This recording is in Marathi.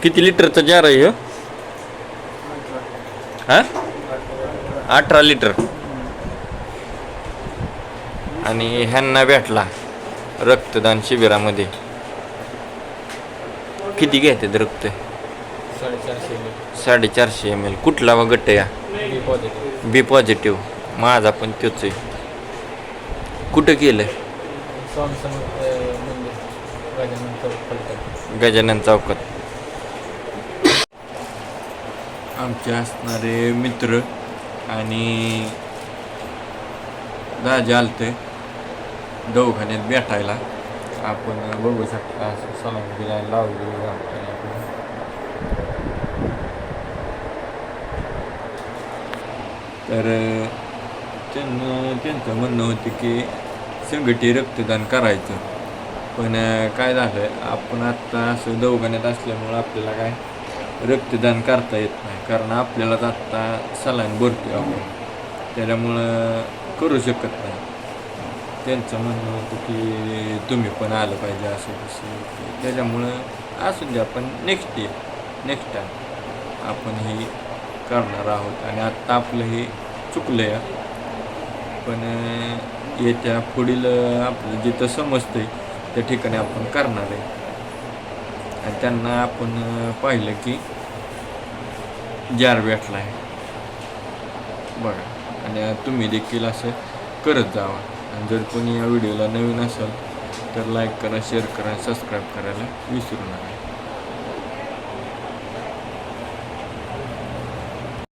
किती लिटरचा जार आहे ह्यो? हा 18 लिटर. आणि ह्यांना भेटला रक्तदान शिबिरामध्ये. किती घेतात रक्त? 450 ml. कुठला व गट या? बी पॉझिटिव्ह. माझा पण तोच आहे. कुठं केलं? गजानन चौकात. आमचे असणारे मित्र आणि दाजी आलते दवाखान्यात भेटायला. आपण बघू शकता असं सलाम दिलाय लावली. तर त्यांचं म्हणणं होतं की संघटित रक्तदान करायचं. पण काय झालं, आपण आत्ता असं दवाखान्यात असल्यामुळं आपल्याला काय रक्तदान करता येत नाही. कारण आपल्यालाच आत्ता सलाईन भरतो आपण, त्याच्यामुळं करू शकत नाही. त्यांचं म्हणणं होतं की तुम्ही पण आलं पाहिजे असं तसं. त्याच्यामुळं असू द्या, आपण नेक्स्ट टाईम आपण हे करणार आहोत. आणि आत्ता आपलं हे चुकलं आहे, पण येत्या पुढील आपलं जिथं समजतं आहे त्या ठिकाणी आपण करणार आहे. आणि त्यांना आपण पाहिलं की जार भेटला आहे बघा. आणि तुम्ही देखील असं करत जावा. आणि जर कोणी या व्हिडिओला नवीन असेल तर लाईक करा, शेअर करा, सबस्क्राईब करायला विसरू नका.